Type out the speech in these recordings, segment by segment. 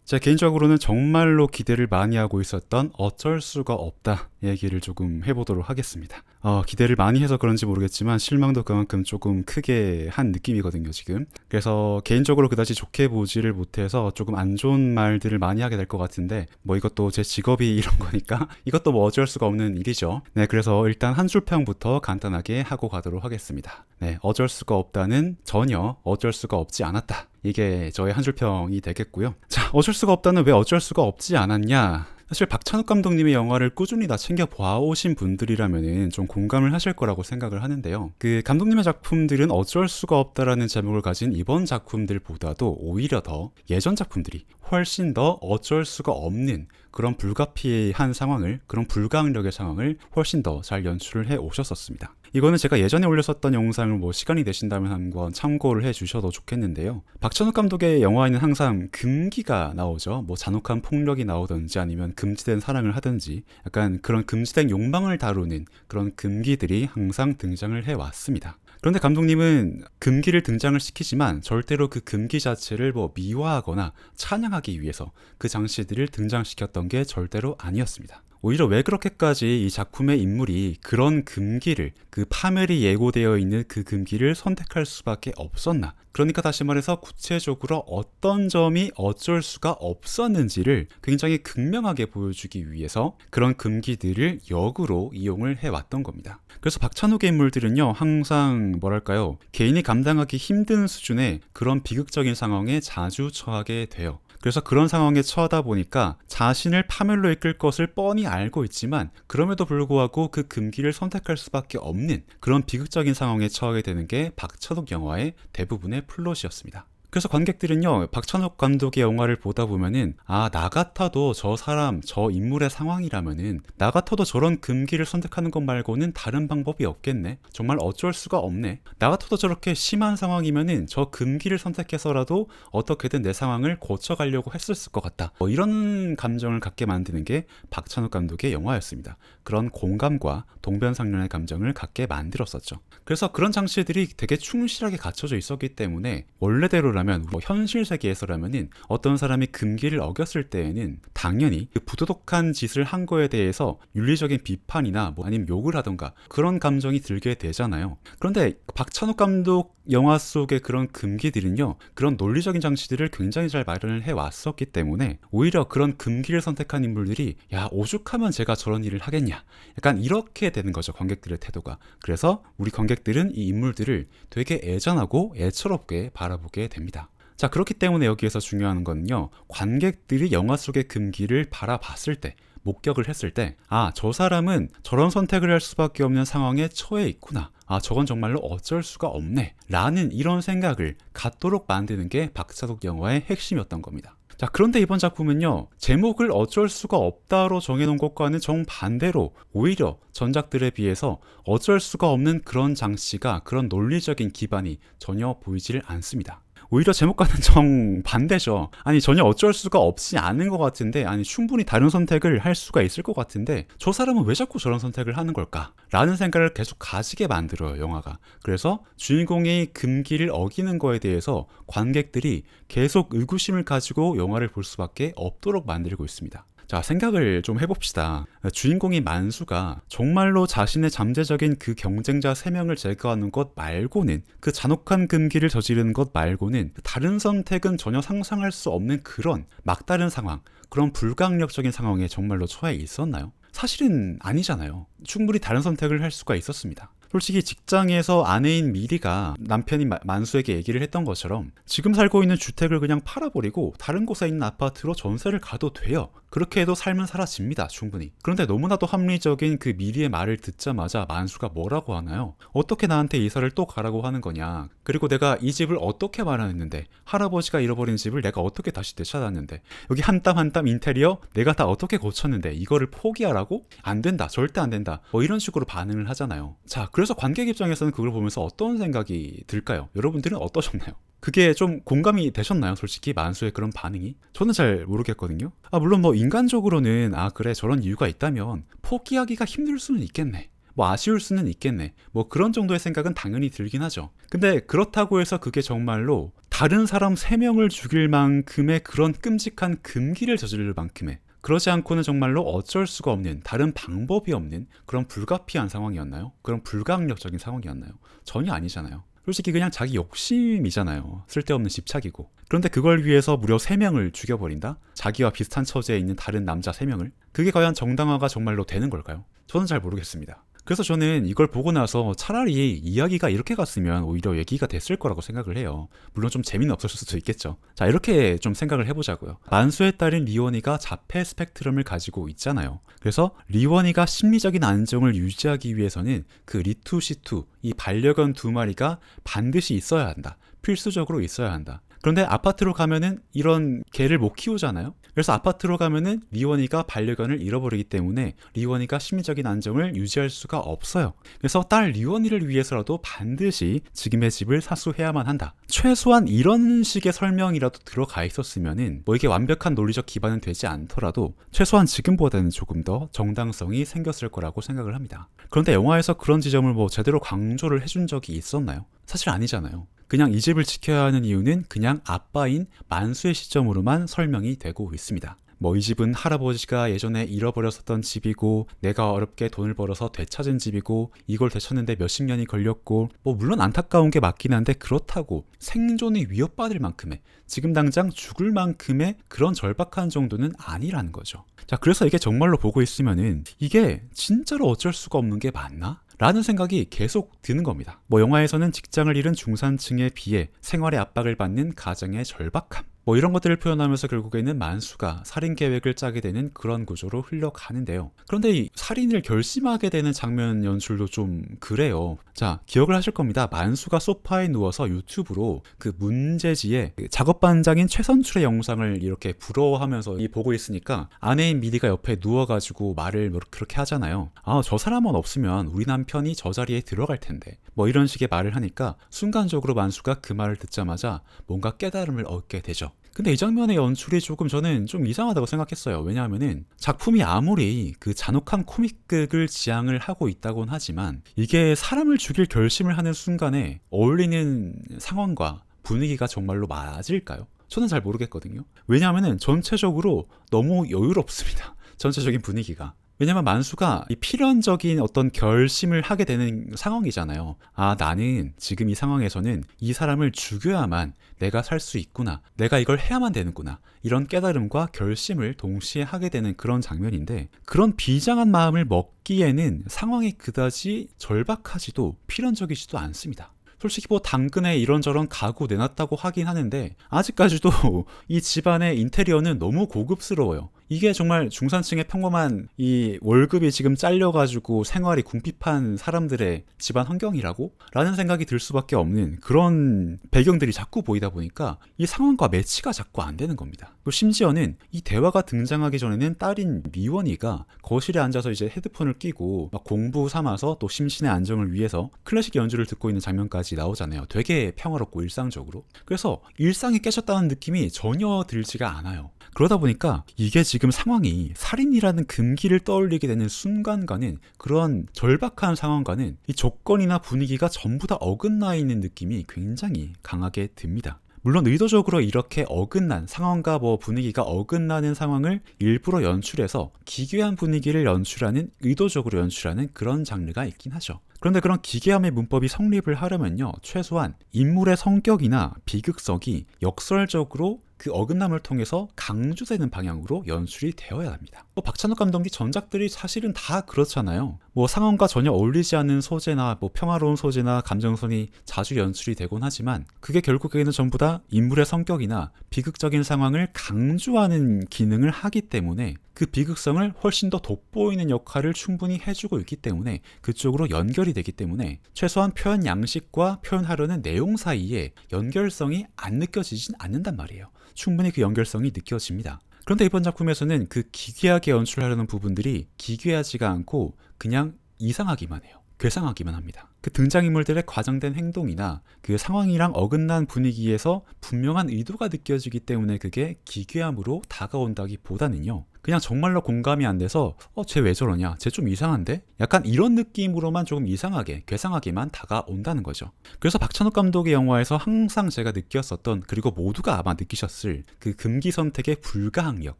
제 개인적으로는 정말로 기대를 많이 하고 있었던 어쩔 수가 없다 얘기를 조금 해보도록 하겠습니다. 기대를 많이 해서 그런지 모르겠지만 실망도 그만큼 조금 크게 한 느낌이거든요 지금. 그래서 개인적으로 그다지 좋게 보지를 못해서 조금 안 좋은 말들을 많이 하게 될 것 같은데, 뭐 이것도 제 직업이 이런 거니까 이것도 뭐 어쩔 수가 없는 일이죠. 네, 그래서 일단 한 줄 평부터 간단하게 하고 가도록 하겠습니다. 네, 어쩔 수가 없다는 전혀 어쩔 수가 없지 않았다, 이게 저의 한 줄 평이 되겠고요. 자, 어쩔 수가 없다는 왜 어쩔 수가 없지 않았냐? 사실 박찬욱 감독님의 영화를 꾸준히 다 챙겨 봐오신 분들이라면은 좀 공감을 하실 거라고 생각을 하는데요. 그 감독님의 작품들은 어쩔 수가 없다라는 제목을 가진 이번 작품들보다도 오히려 더 예전 작품들이 훨씬 더 어쩔 수가 없는 그런 불가피한 상황을, 그런 불가항력의 상황을 훨씬 더 잘 연출을 해 오셨었습니다. 이거는 제가 예전에 올렸었던 영상을 뭐 시간이 되신다면 한번 참고를 해 주셔도 좋겠는데요. 박찬욱 감독의 영화에는 항상 금기가 나오죠. 뭐 잔혹한 폭력이 나오든지 아니면 금지된 사랑을 하든지 약간 그런 금지된 욕망을 다루는 그런 금기들이 항상 등장을 해 왔습니다. 그런데 감독님은 금기를 등장을 시키지만 절대로 그 금기 자체를 뭐 미화하거나 찬양하기 위해서 그 장치들을 등장시켰던 게 절대로 아니었습니다. 오히려 왜 그렇게까지 이 작품의 인물이 그런 금기를, 그 파멸이 예고되어 있는 그 금기를 선택할 수밖에 없었나? 그러니까 다시 말해서 구체적으로 어떤 점이 어쩔 수가 없었는지를 굉장히 극명하게 보여주기 위해서 그런 금기들을 역으로 이용을 해왔던 겁니다. 그래서 박찬욱의 인물들은요, 항상 뭐랄까요, 개인이 감당하기 힘든 수준의 그런 비극적인 상황에 자주 처하게 돼요. 그래서 그런 상황에 처하다 보니까 자신을 파멸로 이끌 것을 뻔히 알고 있지만 그럼에도 불구하고 그 금기를 선택할 수밖에 없는 그런 비극적인 상황에 처하게 되는 게 박찬욱 영화의 대부분의 플롯이었습니다. 그래서 관객들은요, 박찬욱 감독의 영화를 보다 보면은 나 같아도 저 사람, 저 인물의 상황이라면은 나 같아도 저런 금기를 선택하는 것 말고는 다른 방법이 없겠네, 정말 어쩔 수가 없네, 나 같아도 저렇게 심한 상황이면은 저 금기를 선택해서라도 어떻게든 내 상황을 고쳐가려고 했을 것 같다, 뭐 이런 감정을 갖게 만드는 게 박찬욱 감독의 영화였습니다. 그런 공감과 동변상련의 감정을 갖게 만들었었죠. 그래서 그런 장치들이 되게 충실하게 갖춰져 있었기 때문에 원래대로라면, 뭐 현실 세계에서라면은 어떤 사람이 금기를 어겼을 때에는 당연히 그 부도덕한 짓을 한 거에 대해서 윤리적인 비판이나 뭐 아니면 욕을 하던가 그런 감정이 들게 되잖아요. 그런데 박찬욱 감독 영화 속의 그런 금기들은요, 그런 논리적인 장치들을 굉장히 잘 마련을 해왔었기 때문에 오히려 그런 금기를 선택한 인물들이 야, 오죽하면 제가 저런 일을 하겠냐, 약간 이렇게 되는 거죠, 관객들의 태도가. 그래서 우리 관객들은 이 인물들을 되게 애잔하고 애처롭게 바라보게 됩니다. 자, 그렇기 때문에 여기에서 중요한 거는요, 관객들이 영화 속의 금기를 바라봤을 때, 목격을 했을 때, 저 사람은 저런 선택을 할 수밖에 없는 상황에 처해 있구나, 저건 정말로 어쩔 수가 없네 라는 이런 생각을 갖도록 만드는 게 박찬욱 영화의 핵심이었던 겁니다. 자, 그런데 이번 작품은요, 제목을 어쩔 수가 없다로 정해놓은 것과는 정반대로 오히려 전작들에 비해서 어쩔 수가 없는 그런 장치가, 그런 논리적인 기반이 전혀 보이지를 않습니다. 오히려 제목과는 정반대죠. 아니, 전혀 어쩔 수가 없지 않은 것 같은데, 아니 충분히 다른 선택을 할 수가 있을 것 같은데 저 사람은 왜 자꾸 저런 선택을 하는 걸까? 라는 생각을 계속 가지게 만들어요, 영화가. 그래서 주인공이 금기를 어기는 거에 대해서 관객들이 계속 의구심을 가지고 영화를 볼 수밖에 없도록 만들고 있습니다. 자, 생각을 좀 해봅시다. 주인공인 만수가 정말로 자신의 잠재적인 그 경쟁자 3명을 제거하는 것 말고는, 그 잔혹한 금기를 저지르는 것 말고는 다른 선택은 전혀 상상할 수 없는 그런 막다른 상황, 그런 불가항력적인 상황에 정말로 처해 있었나요? 사실은 아니잖아요. 충분히 다른 선택을 할 수가 있었습니다. 솔직히 직장에서 아내인 미리가 남편인 만수에게 얘기를 했던 것처럼 지금 살고 있는 주택을 그냥 팔아버리고 다른 곳에 있는 아파트로 전세를 가도 돼요. 그렇게 해도 삶은 사라집니다, 충분히. 그런데 너무나도 합리적인 그 미리의 말을 듣자마자 만수가 뭐라고 하나요? 어떻게 나한테 이사를 또 가라고 하는 거냐, 그리고 내가 이 집을 어떻게 마련했는데, 할아버지가 잃어버린 집을 내가 어떻게 다시 되찾았는데, 여기 한 땀 한 땀 인테리어 내가 다 어떻게 고쳤는데 이거를 포기하라고? 안 된다, 절대 안 된다, 뭐 이런 식으로 반응을 하잖아요. 자, 그래서 관객 입장에서는 그걸 보면서 어떤 생각이 들까요? 여러분들은 어떠셨나요? 그게 좀 공감이 되셨나요? 솔직히 만수의 그런 반응이? 저는 잘 모르겠거든요. 물론 뭐 인간적으로는 그래, 저런 이유가 있다면 포기하기가 힘들 수는 있겠네, 뭐 아쉬울 수는 있겠네, 뭐 그런 정도의 생각은 당연히 들긴 하죠. 근데 그렇다고 해서 그게 정말로 다른 사람 3명을 죽일 만큼의 그런 끔찍한 금기를 저지를 만큼의, 그러지 않고는 정말로 어쩔 수가 없는, 다른 방법이 없는 그런 불가피한 상황이었나요? 그런 불가항력적인 상황이었나요? 전혀 아니잖아요. 솔직히 그냥 자기 욕심이잖아요. 쓸데없는 집착이고. 그런데 그걸 위해서 무려 3명을 죽여버린다? 자기와 비슷한 처지에 있는 다른 남자 3명을? 그게 과연 정당화가 정말로 되는 걸까요? 저는 잘 모르겠습니다. 그래서 저는 이걸 보고 나서 차라리 이야기가 이렇게 갔으면 오히려 얘기가 됐을 거라고 생각을 해요. 물론 좀 재미는 없었을 수도 있겠죠. 자, 이렇게 좀 생각을 해보자고요. 만수의 딸인 리원이가 자폐 스펙트럼을 가지고 있잖아요. 그래서 리원이가 심리적인 안정을 유지하기 위해서는 그 리투 시투, 이 반려견 2마리가 반드시 있어야 한다. 필수적으로 있어야 한다. 그런데 아파트로 가면은 이런 개를 못 키우잖아요. 그래서 아파트로 가면은 리원이가 반려견을 잃어버리기 때문에 리원이가 심리적인 안정을 유지할 수가 없어요. 그래서 딸 리원이를 위해서라도 반드시 지금의 집을 사수해야만 한다. 최소한 이런 식의 설명이라도 들어가 있었으면은 뭐 이게 완벽한 논리적 기반은 되지 않더라도 최소한 지금보다는 조금 더 정당성이 생겼을 거라고 생각을 합니다. 그런데 영화에서 그런 지점을 뭐 제대로 강조를 해준 적이 있었나요? 사실 아니잖아요. 그냥 이 집을 지켜야 하는 이유는 그냥 아빠인 만수의 시점으로만 설명이 되고 있습니다. 뭐 이 집은 할아버지가 예전에 잃어버렸었던 집이고 내가 어렵게 돈을 벌어서 되찾은 집이고 이걸 되찾는데 몇십 년이 걸렸고 뭐 물론 안타까운 게 맞긴 한데 그렇다고 생존이 위협받을 만큼의 지금 당장 죽을 만큼의 그런 절박한 정도는 아니라는 거죠. 자, 그래서 이게 정말로 보고 있으면은 이게 진짜로 어쩔 수가 없는 게 맞나? 라는 생각이 계속 드는 겁니다. 뭐 영화에서는 직장을 잃은 중산층에 비해 생활의 압박을 받는 가정의 절박함, 뭐 이런 것들을 표현하면서 결국에는 만수가 살인 계획을 짜게 되는 그런 구조로 흘러가는데요. 그런데 이 살인을 결심하게 되는 장면 연출도 좀 그래요. 자, 기억을 하실 겁니다. 만수가 소파에 누워서 유튜브로 그 문제지의 작업반장인 최선출의 영상을 이렇게 부러워하면서 보고 있으니까 아내인 미리가 옆에 누워가지고 말을 그렇게 하잖아요. 아, 저 사람은 없으면 우리 남편이 저 자리에 들어갈 텐데, 뭐 이런 식의 말을 하니까 순간적으로 만수가 그 말을 듣자마자 뭔가 깨달음을 얻게 되죠. 근데 이 장면의 연출이 조금 저는 좀 이상하다고 생각했어요. 왜냐하면은 작품이 아무리 그 잔혹한 코믹극을 지향을 하고 있다곤 하지만 이게 사람을 죽일 결심을 하는 순간에 어울리는 상황과 분위기가 정말로 맞을까요? 저는 잘 모르겠거든요. 왜냐하면은 전체적으로 너무 여유롭습니다. 전체적인 분위기가. 왜냐면 만수가 이 필연적인 어떤 결심을 하게 되는 상황이잖아요. 아, 나는 지금 이 상황에서는 이 사람을 죽여야만 내가 살 수 있구나. 내가 이걸 해야만 되는구나. 이런 깨달음과 결심을 동시에 하게 되는 그런 장면인데, 그런 비장한 마음을 먹기에는 상황이 그다지 절박하지도 필연적이지도 않습니다. 솔직히 뭐 당근에 이런저런 가구 내놨다고 하긴 하는데 아직까지도 이 집안의 인테리어는 너무 고급스러워요. 이게 정말 중산층의 평범한 이 월급이 지금 잘려가지고 생활이 궁핍한 사람들의 집안 환경이라고? 라는 생각이 들 수밖에 없는 그런 배경들이 자꾸 보이다 보니까 이 상황과 매치가 자꾸 안 되는 겁니다. 그리고 심지어는 이 대화가 등장하기 전에는 딸인 미원이가 거실에 앉아서 이제 헤드폰을 끼고 막 공부 삼아서 또 심신의 안정을 위해서 클래식 연주를 듣고 있는 장면까지 나오잖아요. 되게 평화롭고 일상적으로. 그래서 일상이 깨졌다는 느낌이 전혀 들지가 않아요. 그러다 보니까 이게 지금 상황이 살인이라는 금기를 떠올리게 되는 순간과는, 그런 절박한 상황과는 이 조건이나 분위기가 전부 다 어긋나 있는 느낌이 굉장히 강하게 듭니다. 물론 의도적으로 이렇게 어긋난 상황과 뭐 분위기가 어긋나는 상황을 일부러 연출해서 기괴한 분위기를 연출하는, 의도적으로 연출하는 그런 장르가 있긴 하죠. 그런데 그런 기괴함의 문법이 성립을 하려면요, 최소한 인물의 성격이나 비극성이 역설적으로 그 어긋남을 통해서 강조되는 방향으로 연출이 되어야 합니다. 박찬욱 감독의 전작들이 사실은 다 그렇잖아요. 뭐 상황과 전혀 어울리지 않는 소재나 뭐 평화로운 소재나 감정선이 자주 연출이 되곤 하지만 그게 결국에는 전부 다 인물의 성격이나 비극적인 상황을 강조하는 기능을 하기 때문에 그 비극성을 훨씬 더 돋보이는 역할을 충분히 해주고 있기 때문에 그쪽으로 연결이 되기 때문에 최소한 표현 양식과 표현하려는 내용 사이에 연결성이 안 느껴지진 않는단 말이에요. 충분히 그 연결성이 느껴집니다. 그런데 이번 작품에서는 그 기괴하게 연출하려는 부분들이 기괴하지가 않고 그냥 이상하기만 해요. 괴상하기만 합니다. 그 등장인물들의 과장된 행동이나 그 상황이랑 어긋난 분위기에서 분명한 의도가 느껴지기 때문에 그게 기괴함으로 다가온다기보다는요, 그냥 정말로 공감이 안 돼서 쟤 왜 저러냐, 쟤 좀 이상한데? 약간 이런 느낌으로만 조금 이상하게, 괴상하게만 다가온다는 거죠. 그래서 박찬욱 감독의 영화에서 항상 제가 느꼈었던, 그리고 모두가 아마 느끼셨을 그 금기 선택의 불가항력,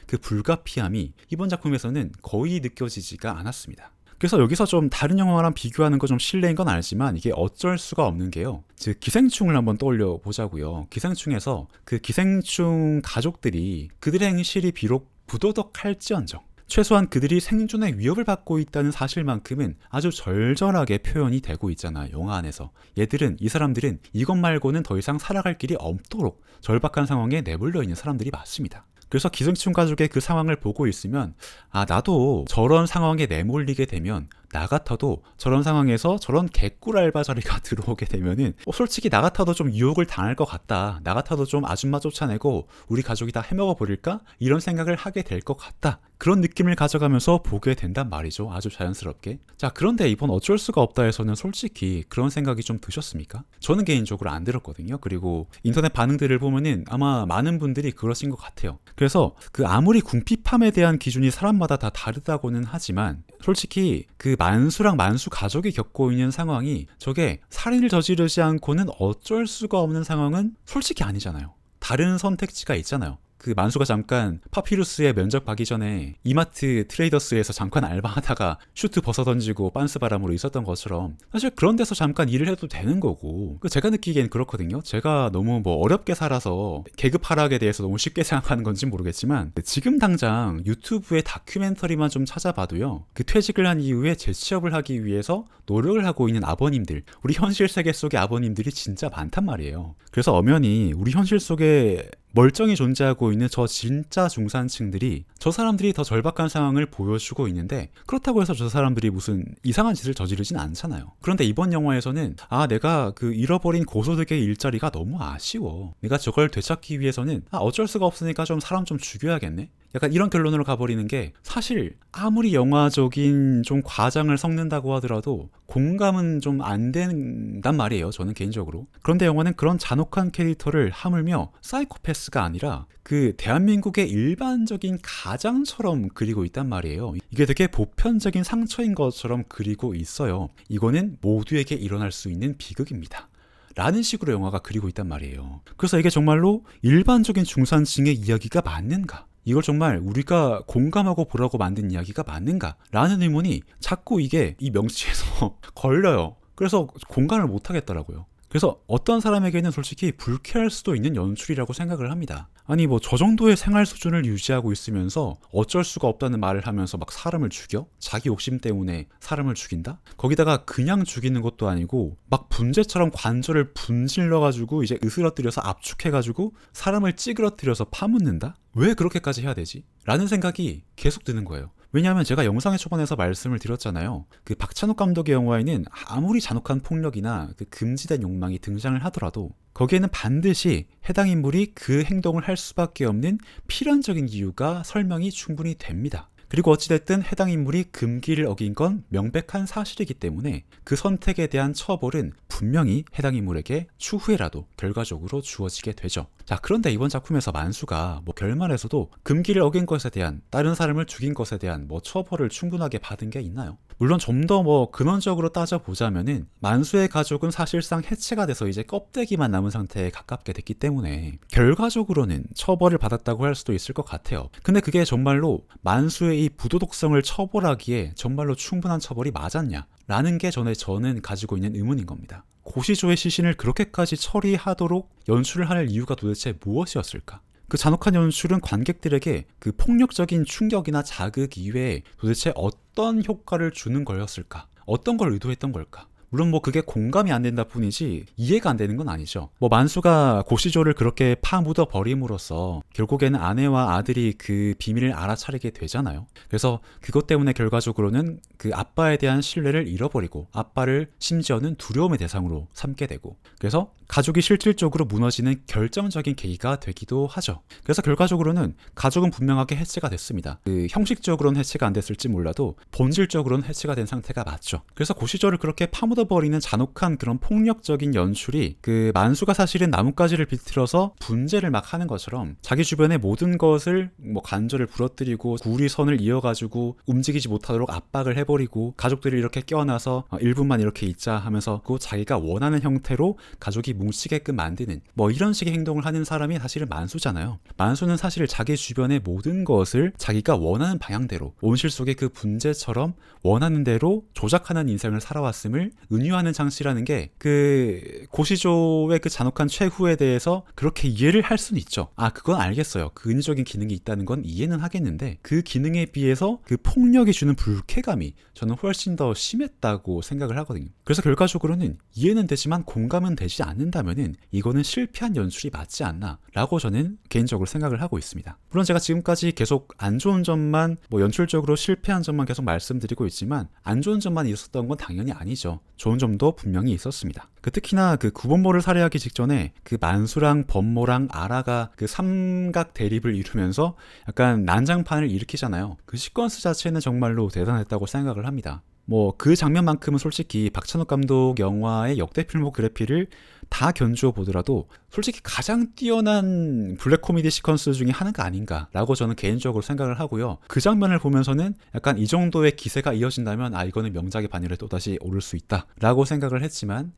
그 불가피함이 이번 작품에서는 거의 느껴지지가 않았습니다. 그래서 여기서 좀 다른 영화랑 비교하는 거 좀 실례인 건 알지만 이게 어쩔 수가 없는 게요, 즉 기생충을 한번 떠올려 보자고요. 기생충에서 그 기생충 가족들이 그들의 행실이 비록 부도덕할지언정 최소한 그들이 생존의 위협을 받고 있다는 사실만큼은 아주 절절하게 표현이 되고 있잖아, 영화 안에서. 이 사람들은 이것 말고는 더 이상 살아갈 길이 없도록 절박한 상황에 내몰려 있는 사람들이 맞습니다. 그래서 기생충 가족의 그 상황을 보고 있으면, 나도 저런 상황에 내몰리게 되면, 나 같아도 저런 상황에서 저런 개꿀 알바 자리가 들어오게 되면은 솔직히 나 같아도 좀 유혹을 당할 것 같다, 나 같아도 좀 아줌마 쫓아내고 우리 가족이 다 해먹어 버릴까, 이런 생각을 하게 될 것 같다, 그런 느낌을 가져가면서 보게 된단 말이죠, 아주 자연스럽게. 자, 그런데 이번 어쩔 수가 없다에서는 솔직히 그런 생각이 좀 드셨습니까? 저는 개인적으로 안 들었거든요. 그리고 인터넷 반응들을 보면은 아마 많은 분들이 그러신 것 같아요. 그래서 그 아무리 궁핍함에 대한 기준이 사람마다 다 다르다고는 하지만 솔직히 그 만수랑 만수 가족이 겪고 있는 상황이 저게 살인을 저지르지 않고는 어쩔 수가 없는 상황은 솔직히 아니잖아요. 다른 선택지가 있잖아요. 그 만수가 잠깐 파피루스에 면접 가기 전에 이마트 트레이더스에서 잠깐 알바하다가 슈트 벗어던지고 빤스바람으로 있었던 것처럼 사실 그런 데서 잠깐 일을 해도 되는 거고, 제가 느끼기엔 그렇거든요. 제가 너무 어렵게 살아서 계급 하락에 대해서 너무 쉽게 생각하는 건지 모르겠지만 지금 당장 유튜브의 다큐멘터리만 좀 찾아봐도요, 그 퇴직을 한 이후에 재취업을 하기 위해서 노력을 하고 있는 아버님들, 우리 현실 세계 속의 아버님들이 진짜 많단 말이에요. 그래서 엄연히 우리 현실 속에 멀쩡히 존재하고 있는 저 진짜 중산층들이, 저 사람들이 더 절박한 상황을 보여주고 있는데, 그렇다고 해서 저 사람들이 무슨 이상한 짓을 저지르진 않잖아요. 그런데 이번 영화에서는 내가 그 잃어버린 고소득의 일자리가 너무 아쉬워, 내가 저걸 되찾기 위해서는 어쩔 수가 없으니까 좀 사람 좀 죽여야겠네, 약간 이런 결론으로 가버리는 게, 사실 아무리 영화적인 좀 과장을 섞는다고 하더라도 공감은 좀 안 된단 말이에요, 저는 개인적으로. 그런데 영화는 그런 잔혹한 캐릭터를 하물며 사이코패스가 아니라 그 대한민국의 일반적인 가장처럼 그리고 있단 말이에요. 이게 되게 보편적인 상처인 것처럼 그리고 있어요. 이거는 모두에게 일어날 수 있는 비극입니다, 라는 식으로 영화가 그리고 있단 말이에요. 그래서 이게 정말로 일반적인 중산층의 이야기가 맞는가? 이걸 정말 우리가 공감하고 보라고 만든 이야기가 맞는가? 라는 의문이 자꾸 이게 이 명치에서 걸려요. 그래서 공감을 못 하겠더라고요. 그래서 어떤 사람에게는 솔직히 불쾌할 수도 있는 연출이라고 생각을 합니다. 아니 저 정도의 생활 수준을 유지하고 있으면서 어쩔 수가 없다는 말을 하면서 막 사람을 죽여? 자기 욕심 때문에 사람을 죽인다? 거기다가 그냥 죽이는 것도 아니고 막 분재처럼 관절을 분질러가지고 이제 으스러뜨려서 압축해가지고 사람을 찌그러뜨려서 파묻는다? 왜 그렇게까지 해야 되지? 라는 생각이 계속 드는 거예요. 왜냐하면 제가 영상의 초반에서 말씀을 드렸잖아요. 그 박찬욱 감독의 영화에는 아무리 잔혹한 폭력이나 그 금지된 욕망이 등장을 하더라도 거기에는 반드시 해당 인물이 그 행동을 할 수밖에 없는 필연적인 이유가 설명이 충분히 됩니다. 그리고 어찌됐든 해당 인물이 금기를 어긴 건 명백한 사실이기 때문에 그 선택에 대한 처벌은 분명히 해당 인물에게 추후에라도 결과적으로 주어지게 되죠. 자, 그런데 이번 작품에서 만수가 결말에서도 금기를 어긴 것에 대한, 다른 사람을 죽인 것에 대한 처벌을 충분하게 받은 게 있나요? 물론 좀 더 근원적으로 따져보자면은 만수의 가족은 사실상 해체가 돼서 이제 껍데기만 남은 상태에 가깝게 됐기 때문에 결과적으로는 처벌을 받았다고 할 수도 있을 것 같아요. 근데 그게 정말로 만수의 이 부도덕성을 처벌하기에 정말로 충분한 처벌이 맞았냐? 라는 게 저는 가지고 있는 의문인 겁니다. 고시조의 시신을 그렇게까지 처리하도록 연출을 할 이유가 도대체 무엇이었을까? 그 잔혹한 연출은 관객들에게 그 폭력적인 충격이나 자극 이외에 도대체 어떤 효과를 주는 거였을까? 어떤 걸 의도했던 걸까? 물론 그게 공감이 안 된다 뿐이지 이해가 안 되는 건 아니죠. 만수가 고시조를 그렇게 파묻어 버림으로써 결국에는 아내와 아들이 그 비밀을 알아차리게 되잖아요. 그래서 그것 때문에 결과적으로는 그 아빠에 대한 신뢰를 잃어버리고 아빠를 심지어는 두려움의 대상으로 삼게 되고, 그래서 가족이 실질적으로 무너지는 결정적인 계기가 되기도 하죠. 그래서 결과적으로는 가족은 분명하게 해체가 됐습니다. 그 형식적으로는 해체가 안 됐을지 몰라도 본질적으로는 해체가 된 상태가 맞죠. 그래서 그 시절을 그렇게 파묻어버리는 잔혹한 그런 폭력적인 연출이, 그 만수가 사실은 나뭇가지를 비틀어서 분재를 막 하는 것처럼 자기 주변의 모든 것을 뭐 관절을 부러뜨리고 구리선을 이어가지고 움직이지 못하도록 압박을 해버리고, 가족들이 이렇게 껴안아서 1분만 이렇게 있자 하면서 그 자기가 원하는 형태로 가족이 뭉치게끔 만드는 뭐 이런 식의 행동을 하는 사람이 사실은 만수잖아요. 만수는 사실 자기 주변의 모든 것을 자기가 원하는 방향대로 온실 속의 그 분재처럼 원하는 대로 조작하는 인생을 살아왔음을 은유하는 장치라는 게 그 고시조의 그 잔혹한 최후에 대해서 그렇게 이해를 할 수는 있죠. 그건 알겠어요. 그 은유적인 기능이 있다는 건 이해는 하겠는데, 그 기능에 비해서 그 폭력이 주는 불쾌감이 저는 훨씬 더 심했다고 생각을 하거든요. 그래서 결과적으로는 이해는 되지만 공감은 되지 않는다면은 이거는 실패한 연출이 맞지 않나 라고 저는 개인적으로 생각을 하고 있습니다. 물론 제가 지금까지 계속 안 좋은 점만, 뭐 연출적으로 실패한 점만 계속 말씀드리고 있지만 안 좋은 점만 있었던 건 당연히 아니죠. 좋은 점도 분명히 있었습니다. 특히나 그 구본모를 살해하기 직전에 그 만수랑 범모랑 아라가 그 삼각 대립을 이루면서 약간 난장판을 일으키잖아요. 그 시퀀스 자체는 정말로 대단했다고 생각을 합니다. 뭐 그 장면만큼은 솔직히 박찬욱 감독 영화의 역대 필모그래피를 다 견주어 보더라도 솔직히 가장 뛰어난 블랙 코미디 시퀀스 중에 하나가 아닌가라고 저는 개인적으로 생각을 하고요. 그 장면을 보면서는 약간 이 정도의 기세가 이어진다면 이거는 명작의 반열에 또다시 오를 수 있다라고 생각을 했지만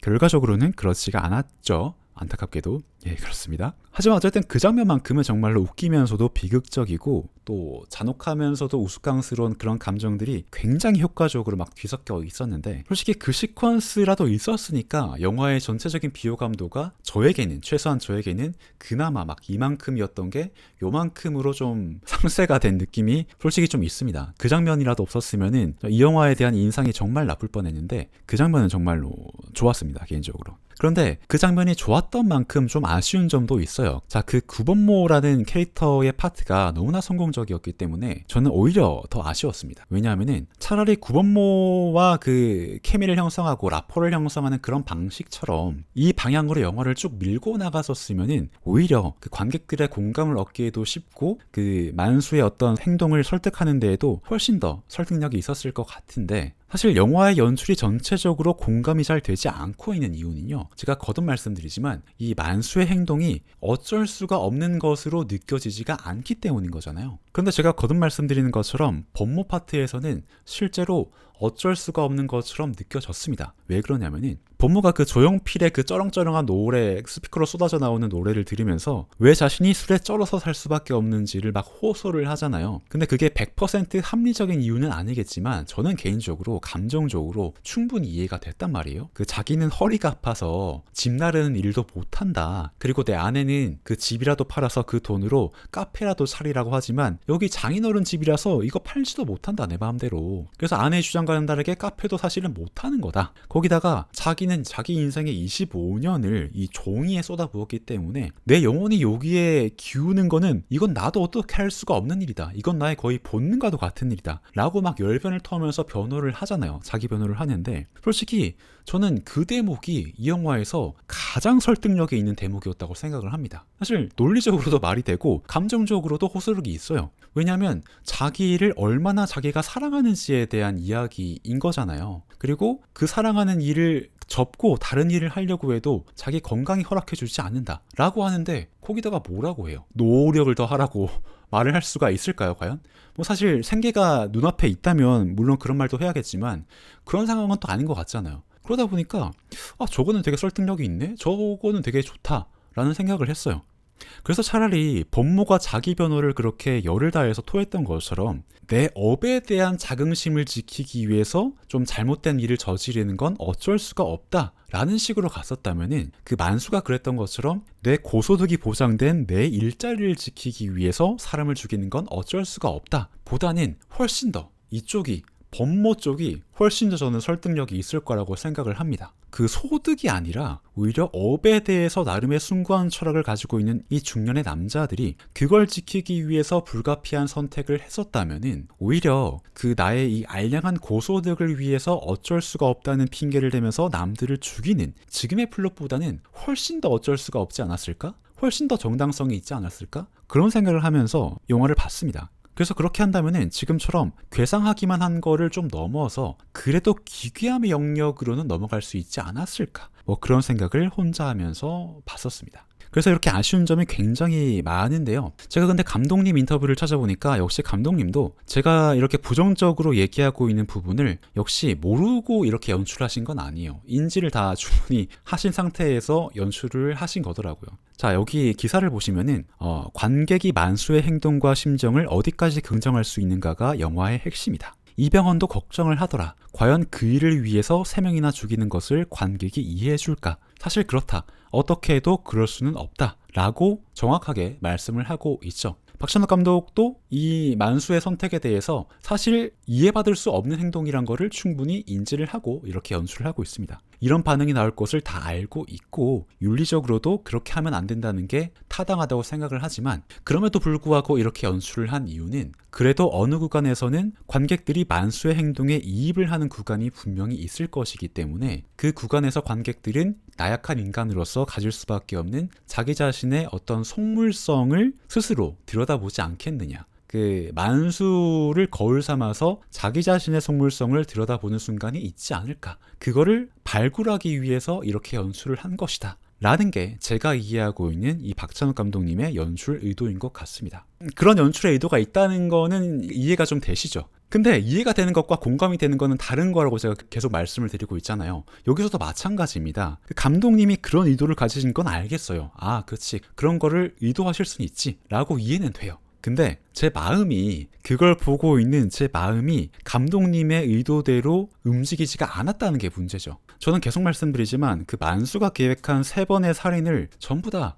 결과적으로는 그렇지가 않았죠. 안타깝게도. 예, 그렇습니다. 하지만 어쨌든 그 장면만큼은 정말로 웃기면서도 비극적이고 또 잔혹하면서도 우스꽝스러운 그런 감정들이 굉장히 효과적으로 막 뒤섞여 있었는데, 솔직히 그 시퀀스라도 있었으니까 영화의 전체적인 비호감도가 저에게는, 최소한 저에게는 그나마 막 이만큼이었던 게 요만큼으로 좀 상쇄가 된 느낌이 솔직히 좀 있습니다. 그 장면이라도 없었으면은 이 영화에 대한 인상이 정말 나쁠 뻔했는데 그 장면은 정말로 좋았습니다, 개인적으로. 그런데 그 장면이 좋았던 만큼 좀 아쉬운 점도 있어요. 자, 그 구본모라는 캐릭터의 파트가 너무나 성공적이었기 때문에 저는 오히려 더 아쉬웠습니다. 왜냐하면은 차라리 구본모와 그 케미를 형성하고 라포를 형성하는 그런 방식처럼 이 방향으로 영화를 쭉 밀고 나갔었으면은 오히려 그 관객들의 공감을 얻기에도 쉽고 그 만수의 어떤 행동을 설득하는 데에도 훨씬 더 설득력이 있었을 것 같은데, 사실 영화의 연출이 전체적으로 공감이 잘 되지 않고 있는 이유는요, 제가 거듭 말씀드리지만 이 만수의 행동이 어쩔 수가 없는 것으로 느껴지지가 않기 때문인 거잖아요. 그런데 제가 거듭 말씀드리는 것처럼 범모 파트에서는 실제로 어쩔 수가 없는 것처럼 느껴졌습니다. 왜 그러냐면은 범모가 그 조용필의 그 쩌렁쩌렁한 노래, 스피커로 쏟아져 나오는 노래를 들으면서 왜 자신이 술에 쩔어서 살 수밖에 없는지를 막 호소를 하잖아요. 근데 그게 100% 합리적인 이유는 아니겠지만 저는 개인적으로 감정적으로 충분히 이해가 됐단 말이에요. 그 자기는 허리가 아파서 집 나르는 일도 못한다. 그리고 내 아내는 그 집이라도 팔아서 그 돈으로 카페라도 차리라고 하지만 여기 장인어른 집이라서 이거 팔지도 못한다, 내 마음대로. 그래서 아내의 주장과는 다르게 카페도 사실은 못하는 거다. 거기다가 자기는 자기 인생의 25년을 이 종이에 쏟아부었기 때문에 내 영혼이 여기에 기우는 거는 이건 나도 어떻게 할 수가 없는 일이다. 이건 나의 거의 본능과도 같은 일이다. 라고 막 열변을 터면서 변호를 하잖아요. 자기 변호를 하는데 솔직히 저는 그 대목이 이 영화에서 가장 설득력이 있는 대목이었다고 생각을 합니다. 사실 논리적으로도 말이 되고 감정적으로도 호소력이 있어요. 왜냐하면 자기 일을 얼마나 자기가 사랑하는지에 대한 이야기인 거잖아요. 그리고 그 사랑하는 일을 접고 다른 일을 하려고 해도 자기 건강이 허락해주지 않는다 라고 하는데 거기다가 뭐라고 해요? 노력을 더 하라고 말을 할 수가 있을까요, 과연? 뭐 사실 생계가 눈앞에 있다면 물론 그런 말도 해야겠지만 그런 상황은 또 아닌 것 같잖아요. 그러다 보니까 저거는 되게 설득력이 있네? 저거는 되게 좋다 라는 생각을 했어요. 그래서 차라리 범모가 자기 변호를 그렇게 열을 다해서 토했던 것처럼 내 업에 대한 자긍심을 지키기 위해서 좀 잘못된 일을 저지르는 건 어쩔 수가 없다 라는 식으로 갔었다면은 그 만수가 그랬던 것처럼 내 고소득이 보장된 내 일자리를 지키기 위해서 사람을 죽이는 건 어쩔 수가 없다 보다는 훨씬 더 이쪽이 법모 쪽이 훨씬 더 저는 설득력이 있을 거라고 생각을 합니다. 그 소득이 아니라 오히려 업에 대해서 나름의 숭고한 철학을 가지고 있는 이 중년의 남자들이 그걸 지키기 위해서 불가피한 선택을 했었다면은 오히려 그 나의 이 알량한 고소득을 위해서 어쩔 수가 없다는 핑계를 대면서 남들을 죽이는 지금의 플롯보다는 훨씬 더 어쩔 수가 없지 않았을까? 훨씬 더 정당성이 있지 않았을까? 그런 생각을 하면서 영화를 봤습니다. 그래서 그렇게 한다면은 지금처럼 괴상하기만 한 거를 좀 넘어서 그래도 기괴함의 영역으로는 넘어갈 수 있지 않았을까? 뭐 그런 생각을 혼자 하면서 봤었습니다. 그래서 이렇게 아쉬운 점이 굉장히 많은데요. 제가 근데 감독님 인터뷰를 찾아보니까 역시 감독님도 제가 이렇게 부정적으로 얘기하고 있는 부분을 역시 모르고 이렇게 연출하신 건 아니에요. 인지를 다 충분히 하신 상태에서 연출을 하신 거더라고요. 자, 여기 기사를 보시면은 관객이 만수의 행동과 심정을 어디까지 긍정할 수 있는가가 영화의 핵심이다. 이병헌도 걱정을 하더라. 과연 그 일을 위해서 3명이나 죽이는 것을 관객이 이해해줄까? 사실 그렇다. 어떻게 해도 그럴 수는 없다. 라고 정확하게 말씀을 하고 있죠. 박찬욱 감독도 이 만수의 선택에 대해서 사실 이해받을 수 없는 행동이란 거를 충분히 인지를 하고 이렇게 연출을 하고 있습니다. 이런 반응이 나올 것을 다 알고 있고 윤리적으로도 그렇게 하면 안 된다는 게 타당하다고 생각을 하지만 그럼에도 불구하고 이렇게 연출을 한 이유는 그래도 어느 구간에서는 관객들이 만수의 행동에 이입을 하는 구간이 분명히 있을 것이기 때문에 그 구간에서 관객들은 나약한 인간으로서 가질 수밖에 없는 자기 자신의 어떤 속물성을 스스로 들여다보지 않겠느냐. 그 만수를 거울 삼아서 자기 자신의 속물성을 들여다보는 순간이 있지 않을까. 그거를 발굴하기 위해서 이렇게 연출을 한 것이다. 라는 게 제가 이해하고 있는 이 박찬욱 감독님의 연출 의도인 것 같습니다. 그런 연출의 의도가 있다는 거는 이해가 좀 되시죠? 근데 이해가 되는 것과 공감이 되는 거는 다른 거라고 제가 계속 말씀을 드리고 있잖아요. 여기서도 마찬가지입니다. 감독님이 그런 의도를 가지신 건 알겠어요. 아, 그렇지. 그런 거를 의도하실 수는 있지. 라고 이해는 돼요. 근데 제 마음이 그걸 보고 있는 제 마음이 감독님의 의도대로 움직이지가 않았다는 게 문제죠. 저는 계속 말씀드리지만 그 만수가 계획한 3번의 살인을 전부 다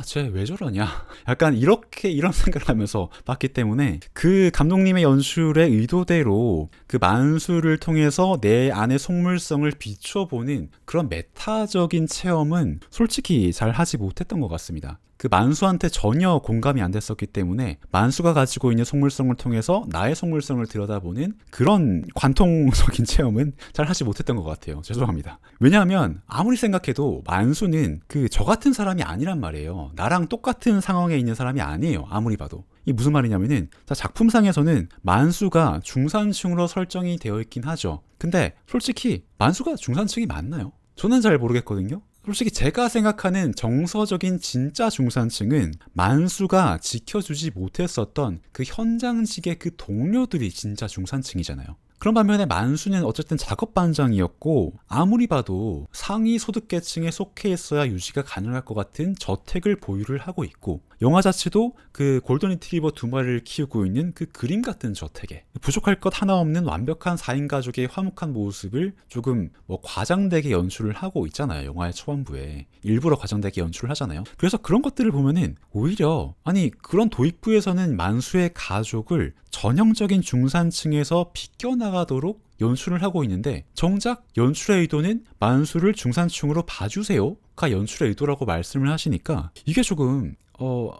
쟤 왜 저러냐 약간 이런 생각을 하면서 봤기 때문에 그 감독님의 연출의 의도대로 그 만수를 통해서 내 안의 속물성을 비춰보는 그런 메타적인 체험은 솔직히 잘 하지 못했던 것 같습니다. 그 만수한테 전혀 공감이 안 됐었기 때문에 만수가 가지고 있는 속물성을 통해서 나의 속물성을 들여다보는 그런 관통적인 체험은 잘 하지 못했던 것 같아요. 죄송합니다. 왜냐하면 아무리 생각해도 만수는 그 저 같은 사람이 아니란 말이에요. 나랑 똑같은 상황에 있는 사람이 아니에요. 아무리 봐도. 이게 무슨 말이냐면은 작품상에서는 만수가 중산층으로 설정이 되어 있긴 하죠. 근데 솔직히 만수가 중산층이 맞나요? 저는 잘 모르겠거든요. 솔직히 제가 생각하는 정서적인 진짜 중산층은 만수가 지켜주지 못했었던 그 현장직의 그 동료들이 진짜 중산층이잖아요. 그런 반면에 만수는 어쨌든 작업반장이었고 아무리 봐도 상위 소득계층에 속해 있어야 유지가 가능할 것 같은 저택을 보유를 하고 있고 영화 자체도 그 골든 리트리버 2마리를 키우고 있는 그 그림 같은 저택에 부족할 것 하나 없는 완벽한 4인 가족의 화목한 모습을 조금 과장되게 연출을 하고 있잖아요. 영화의 초반부에 일부러 과장되게 연출을 하잖아요. 그래서 그런 것들을 보면은 오히려 그런 도입부에서는 만수의 가족을 전형적인 중산층에서 비껴나가도록 연출을 하고 있는데 정작 연출의 의도는 만수를 중산층으로 봐주세요가 연출의 의도라고 말씀을 하시니까 이게 조금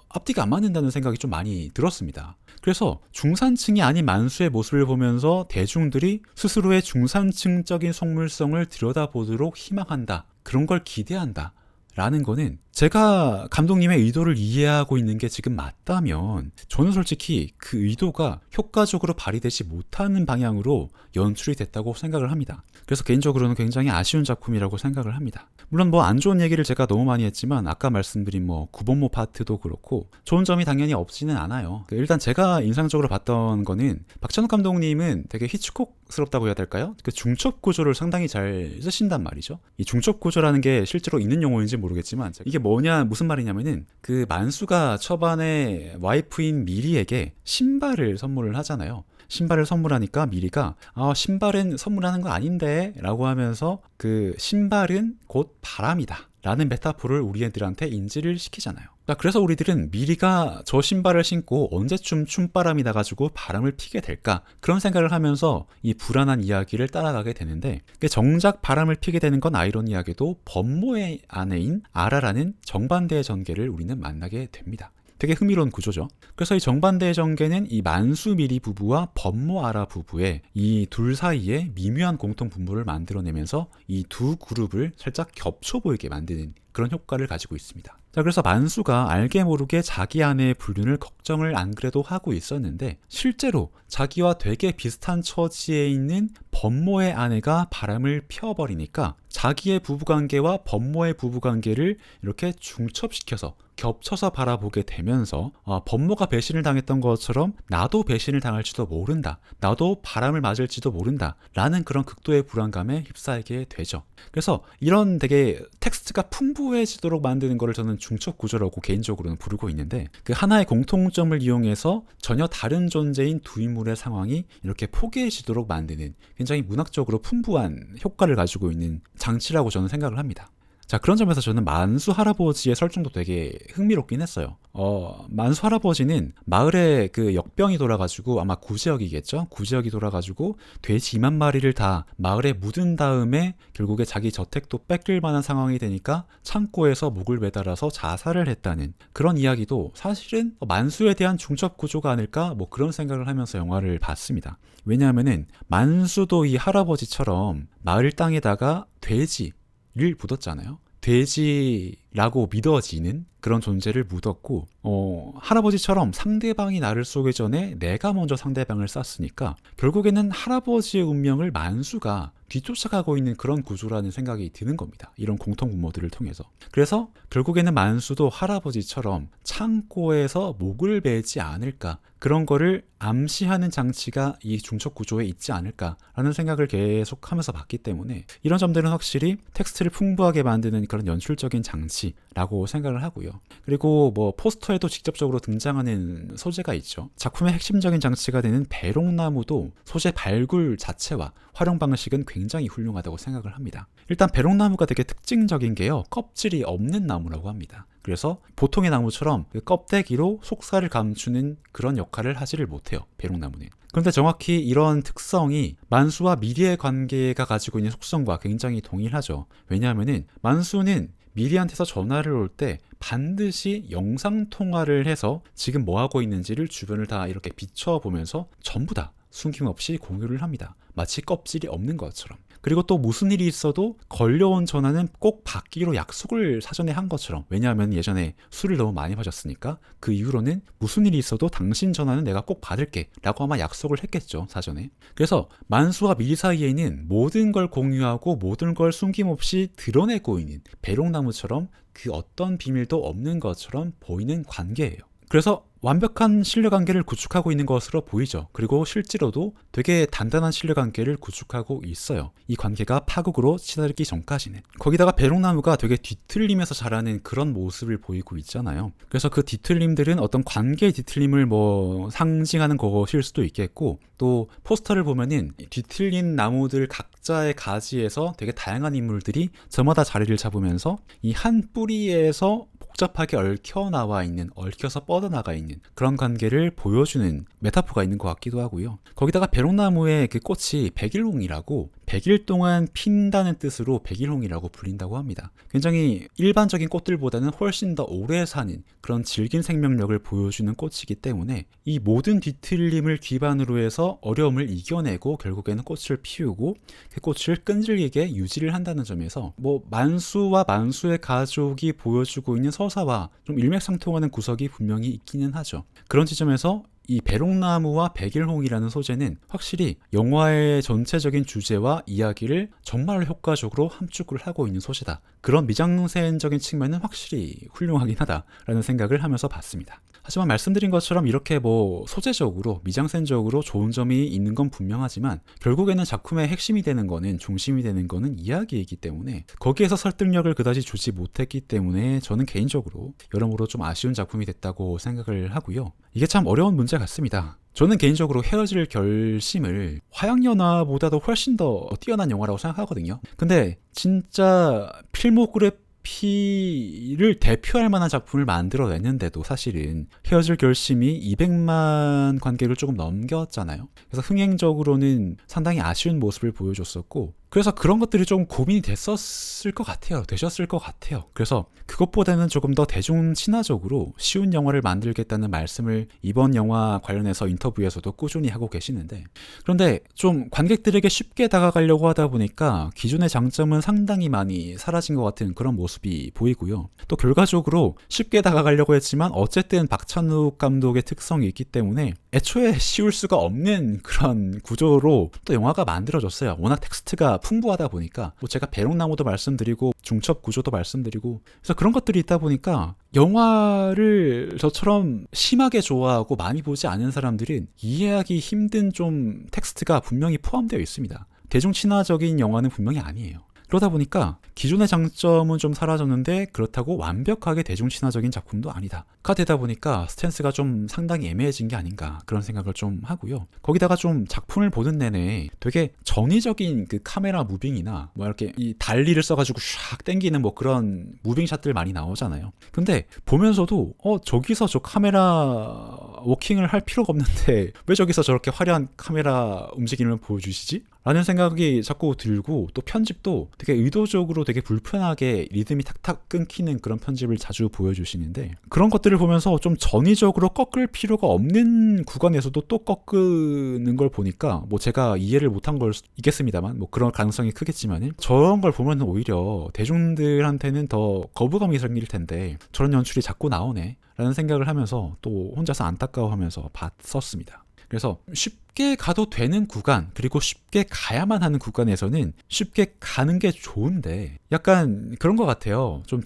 앞뒤가 안 맞는다는 생각이 좀 많이 들었습니다. 그래서 중산층이 아닌 만수의 모습을 보면서 대중들이 스스로의 중산층적인 속물성을 들여다보도록 희망한다. 그런 걸 기대한다. 라는 거는 제가 감독님의 의도를 이해하고 있는 게 지금 맞다면 저는 솔직히 그 의도가 효과적으로 발휘되지 못하는 방향으로 연출이 됐다고 생각을 합니다. 그래서 개인적으로는 굉장히 아쉬운 작품이라고 생각을 합니다. 물론 안 좋은 얘기를 제가 너무 많이 했지만 아까 말씀드린 구본모 파트도 그렇고 좋은 점이 당연히 없지는 않아요. 일단 제가 인상적으로 봤던 거는 박찬욱 감독님은 되게 히치콕스럽다고 해야 될까요? 그 중첩 구조를 상당히 잘 쓰신단 말이죠. 이 중첩 구조라는 게 실제로 있는 용어인지 모르겠지만 이게 무슨 말이냐면은 그 만수가 초반에 와이프인 미리에게 신발을 선물을 하잖아요. 신발을 선물하니까 미리가 신발은 선물하는 거 아닌데 라고 하면서 그 신발은 곧 바람이다 라는 메타포를 우리 애들한테 인지를 시키잖아요. 자, 그래서 우리들은 미리가 저 신발을 신고 언제쯤 춤바람이 나가지고 바람을 피게 될까? 그런 생각을 하면서 이 불안한 이야기를 따라가게 되는데, 정작 바람을 피게 되는 건 아이러니하게도 법모의 아내인 아라라는 정반대의 전개를 우리는 만나게 됩니다. 되게 흥미로운 구조죠. 그래서 이 정반대의 전개는 이 만수 미리 부부와 법모 아라 부부의 이 둘 사이에 미묘한 공통 분모를 만들어내면서 이 두 그룹을 살짝 겹쳐 보이게 만드는 그런 효과를 가지고 있습니다. 자, 그래서 만수가 알게 모르게 자기 아내의 불륜을 걱정을 안 그래도 하고 있었는데, 실제로 자기와 되게 비슷한 처지에 있는 법모의 아내가 바람을 피워버리니까 자기의 부부관계와 법모의 부부관계를 이렇게 중첩시켜서 겹쳐서 바라보게 되면서 법모가 배신을 당했던 것처럼 나도 배신을 당할지도 모른다, 나도 바람을 맞을지도 모른다 라는 그런 극도의 불안감에 휩싸이게 되죠. 그래서 이런 되게 텍스트가 풍부해지도록 만드는 거를 저는 중첩 구조라고 개인적으로는 부르고 있는데, 그 하나의 공통점을 이용해서 전혀 다른 존재인 두 인물의 상황이 이렇게 포개해지도록 만드는 굉장히 문학적으로 풍부한 효과를 가지고 있는 장치라고 저는 생각을 합니다. 자, 그런 점에서 저는 만수 할아버지의 설정도 되게 흥미롭긴 했어요. 만수 할아버지는 마을에 그 역병이 돌아가지고, 아마 구제역이겠죠? 구제역이 돌아가지고 돼지 2만 마리를 다 마을에 묻은 다음에 결국에 자기 저택도 뺏길 만한 상황이 되니까 창고에서 목을 매달아서 자살을 했다는 그런 이야기도 사실은 만수에 대한 중첩 구조가 아닐까? 뭐 그런 생각을 하면서 영화를 봤습니다. 왜냐하면은 만수도 이 할아버지처럼 마을 땅에다가 돼지를 묻었잖아요. 돼지라고 믿어지는 그런 존재를 묻었고, 할아버지처럼 상대방이 나를 쏘기 전에 내가 먼저 상대방을 쐈으니까 결국에는 할아버지의 운명을 만수가 뒤쫓아가고 있는 그런 구조라는 생각이 드는 겁니다. 이런 공통분모들을 통해서. 그래서 결국에는 만수도 할아버지처럼 창고에서 목을 베지 않을까, 그런 거를 암시하는 장치가 이 중첩 구조에 있지 않을까라는 생각을 계속하면서 봤기 때문에, 이런 점들은 확실히 텍스트를 풍부하게 만드는 그런 연출적인 장치라고 생각을 하고요. 그리고 뭐 포스터에도 직접적으로 등장하는 소재가 있죠. 작품의 핵심적인 장치가 되는 배롱나무도 소재 발굴 자체와 활용 방식은 굉장히 훌륭하다고 생각을 합니다. 일단 배롱나무가 되게 특징적인 게요, 껍질이 없는 나무라고 합니다. 그래서 보통의 나무처럼 그 껍데기로 속살을 감추는 그런 역할을 하지를 못해요, 배롱나무는. 그런데 정확히 이런 특성이 만수와 미리의 관계가 가지고 있는 속성과 굉장히 동일하죠. 왜냐하면은 만수는 미리한테서 전화를 올 때 반드시 영상통화를 해서 지금 뭐 하고 있는지를 주변을 다 이렇게 비춰보면서 전부 다 숨김없이 공유를 합니다. 마치 껍질이 없는 것처럼. 그리고 또 무슨 일이 있어도 걸려온 전화는 꼭 받기로 약속을 사전에 한 것처럼, 왜냐하면 예전에 술을 너무 많이 마셨으니까 그 이후로는 무슨 일이 있어도 당신 전화는 내가 꼭 받을게 라고 아마 약속을 했겠죠, 사전에. 그래서 만수와 미리 사이에는 모든 걸 공유하고 모든 걸 숨김없이 드러내고 있는 배롱나무처럼 그 어떤 비밀도 없는 것처럼 보이는 관계예요. 그래서 완벽한 신뢰관계를 구축하고 있는 것으로 보이죠. 그리고 실제로도 되게 단단한 신뢰관계를 구축하고 있어요. 이 관계가 파국으로 치달기 전까지는. 거기다가 배롱나무가 되게 뒤틀리면서 자라는 그런 모습을 보이고 있잖아요. 그래서 그 뒤틀림들은 어떤 관계의 뒤틀림을 뭐 상징하는 것일 수도 있겠고, 또 포스터를 보면은 뒤틀린 나무들 각자의 가지에서 되게 다양한 인물들이 저마다 자리를 잡으면서 이 한 뿌리에서 복잡하게 얽혀서 뻗어나가 있는 그런 관계를 보여주는 메타포가 있는 것 같기도 하고요. 거기다가 배롱나무의 그 꽃이 백일홍이라고, 100일 동안 핀다는 뜻으로 백일홍이라고 불린다고 합니다. 굉장히 일반적인 꽃들보다는 훨씬 더 오래 사는 그런 질긴 생명력을 보여주는 꽃이기 때문에 이 모든 뒤틀림을 기반으로 해서 어려움을 이겨내고 결국에는 꽃을 피우고 그 꽃을 끈질기게 유지를 한다는 점에서 뭐 만수와 만수의 가족이 보여주고 있는 서사와 좀 일맥상통하는 구석이 분명히 있기는 하죠. 그런 지점에서 이 배롱나무와 백일홍이라는 소재는 확실히 영화의 전체적인 주제와 이야기를 정말 효과적으로 함축을 하고 있는 소재다. 그런 미장센적인 측면은 확실히 훌륭하긴 하다라는 생각을 하면서 봤습니다. 하지만 말씀드린 것처럼 이렇게 뭐 소재적으로 미장센적으로 좋은 점이 있는 건 분명하지만 결국에는 작품의 핵심이 되는 거는, 중심이 되는 거는 이야기이기 때문에 거기에서 설득력을 그다지 주지 못했기 때문에 저는 개인적으로 여러모로 좀 아쉬운 작품이 됐다고 생각을 하고요. 이게 참 어려운 문제 같습니다. 저는 개인적으로 헤어질 결심을 화양연화보다도 훨씬 더 뛰어난 영화라고 생각하거든요. 근데 진짜 필모그래피 P를 대표할 만한 작품을 만들어냈는데도 사실은 헤어질 결심이 200만 관객을 조금 넘겼잖아요. 그래서 흥행적으로는 상당히 아쉬운 모습을 보여줬었고, 그래서 그런 것들이 좀 고민이 되셨을 것 같아요. 그래서 그것보다는 조금 더 대중 친화적으로 쉬운 영화를 만들겠다는 말씀을 이번 영화 관련해서 인터뷰에서도 꾸준히 하고 계시는데, 그런데 좀 관객들에게 쉽게 다가가려고 하다 보니까 기존의 장점은 상당히 많이 사라진 것 같은 그런 모습이 보이고요. 또 결과적으로 쉽게 다가가려고 했지만 어쨌든 박찬욱 감독의 특성이 있기 때문에 애초에 쉬울 수가 없는 그런 구조로 또 영화가 만들어졌어요. 워낙 텍스트가 풍부하다 보니까, 뭐 제가 배롱나무도 말씀드리고 중첩 구조도 말씀드리고, 그래서 그런 것들이 있다 보니까 영화를 저처럼 심하게 좋아하고 많이 보지 않은 사람들은 이해하기 힘든 좀 텍스트가 분명히 포함되어 있습니다. 대중 친화적인 영화는 분명히 아니에요. 그러다 보니까 기존의 장점은 좀 사라졌는데 그렇다고 완벽하게 대중 친화적인 작품도 아니다.가 되다 보니까 스탠스가 좀 상당히 애매해진 게 아닌가 그런 생각을 좀 하고요. 거기다가 좀 작품을 보는 내내 되게 전위적인 그 카메라 무빙이나 뭐 이렇게 이 달리를 써가지고 샥 땡기는 뭐 그런 무빙샷들 많이 나오잖아요. 근데 보면서도 저기서 저 카메라 워킹을 할 필요가 없는데 왜 저기서 저렇게 화려한 카메라 움직임을 보여주시지? 라는 생각이 자꾸 들고, 또 편집도 되게 의도적으로 되게 불편하게 리듬이 탁탁 끊기는 그런 편집을 자주 보여주시는데, 그런 것들을 보면서 좀 전위적으로 꺾을 필요가 없는 구간에서도 또 꺾는 걸 보니까, 뭐 제가 이해를 못한 걸 있겠습니다만 뭐 그런 가능성이 크겠지만, 저런 걸 보면 오히려 대중들한테는 더 거부감이 생길 텐데 저런 연출이 자꾸 나오네 라는 생각을 하면서 또 혼자서 안타까워하면서 봤었습니다. 그래서 쉽게 가도 되는 구간, 그리고 쉽게 가야만 하는 구간에서는 쉽게 가는 게 좋은데, 약간 그런 것 같아요. 좀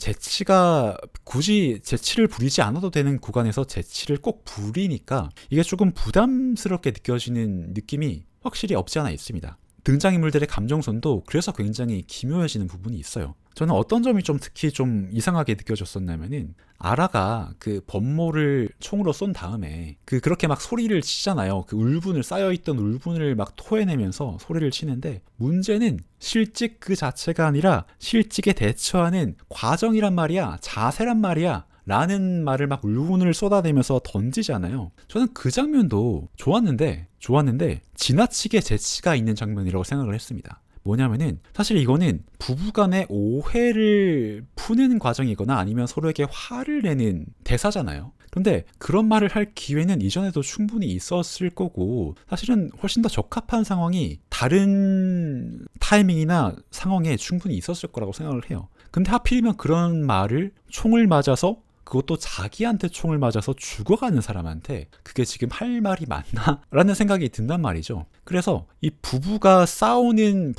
굳이 재치를 부리지 않아도 되는 구간에서 재치를 꼭 부리니까 이게 조금 부담스럽게 느껴지는 느낌이 확실히 없지 않아 있습니다. 등장인물들의 감정선도 그래서 굉장히 기묘해지는 부분이 있어요. 저는 어떤 점이 좀 특히 좀 이상하게 느껴졌었냐면은, 아라가 그 범모를 총으로 쏜 다음에 그렇게 막 소리를 치잖아요. 그 쌓여있던 울분을 막 토해내면서 소리를 치는데, 문제는 실직 그 자체가 아니라 실직에 대처하는 과정이란 말이야, 자세란 말이야 라는 말을 막 울분을 쏟아내면서 던지잖아요. 저는 그 장면도 좋았는데 지나치게 재치가 있는 장면이라고 생각을 했습니다. 뭐냐면은 사실 이거는 부부간의 오해를 푸는 과정이거나 아니면 서로에게 화를 내는 대사잖아요. 근데 그런 말을 할 기회는 이전에도 충분히 있었을 거고, 사실은 훨씬 더 적합한 상황이 다른 타이밍이나 상황에 충분히 있었을 거라고 생각을 해요. 근데 하필이면 그런 말을 총을 맞아서, 그것도 자기한테 총을 맞아서 죽어가는 사람한테 그게 지금 할 말이 맞나? 라는 생각이 든단 말이죠. 그래서 이 부부싸움을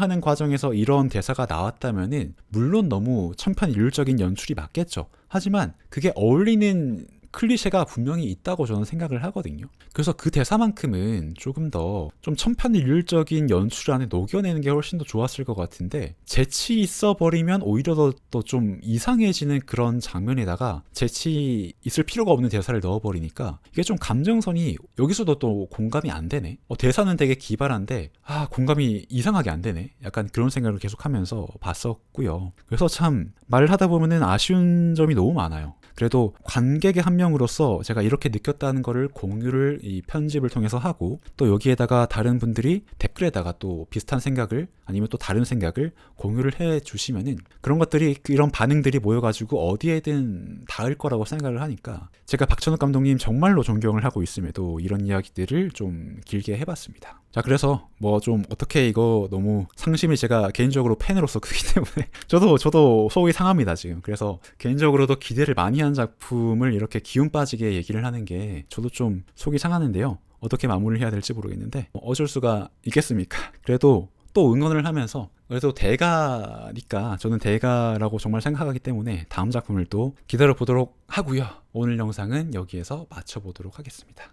하는 과정에서 이런 대사가 나왔다면은 물론 너무 천편일률적인 연출이 맞겠죠. 하지만 그게 어울리는 클리셰가 분명히 있다고 저는 생각을 하거든요. 그래서 그 대사만큼은 조금 더 좀 천편일률적인 연출 안에 녹여내는 게 훨씬 더 좋았을 것 같은데, 재치 있어 버리면 오히려 더 좀 이상해지는 그런 장면에다가 재치 있을 필요가 없는 대사를 넣어버리니까 이게 좀 감정선이 여기서도 또 공감이 안 되네. 대사는 되게 기발한데 공감이 이상하게 안 되네. 약간 그런 생각을 계속하면서 봤었고요. 그래서 참 말을 하다 보면은 아쉬운 점이 너무 많아요. 그래도 관객의 한 명으로서 제가 이렇게 느꼈다는 거를 공유를 이 편집을 통해서 하고, 또 여기에다가 다른 분들이 댓글에다가 또 비슷한 생각을 아니면 또 다른 생각을 공유를 해 주시면은 그런 것들이, 이런 반응들이 모여가지고 어디에든 닿을 거라고 생각을 하니까, 제가 박찬욱 감독님 정말로 존경을 하고 있음에도 이런 이야기들을 좀 길게 해봤습니다. 자, 그래서 뭐 좀 어떻게 이거 너무 상심이 제가 개인적으로 팬으로서 크기 때문에 저도 속이 상합니다 지금. 그래서 개인적으로도 기대를 많이 한 작품을 이렇게 기운 빠지게 얘기를 하는 게 저도 좀 속이 상하는데요. 어떻게 마무리를 해야 될지 모르겠는데 어쩔 수가 있겠습니까? 그래도 또 응원을 하면서, 그래도 대가니까, 저는 대가라고 정말 생각하기 때문에 다음 작품을 또 기다려 보도록 하고요. 오늘 영상은 여기에서 마쳐보도록 하겠습니다.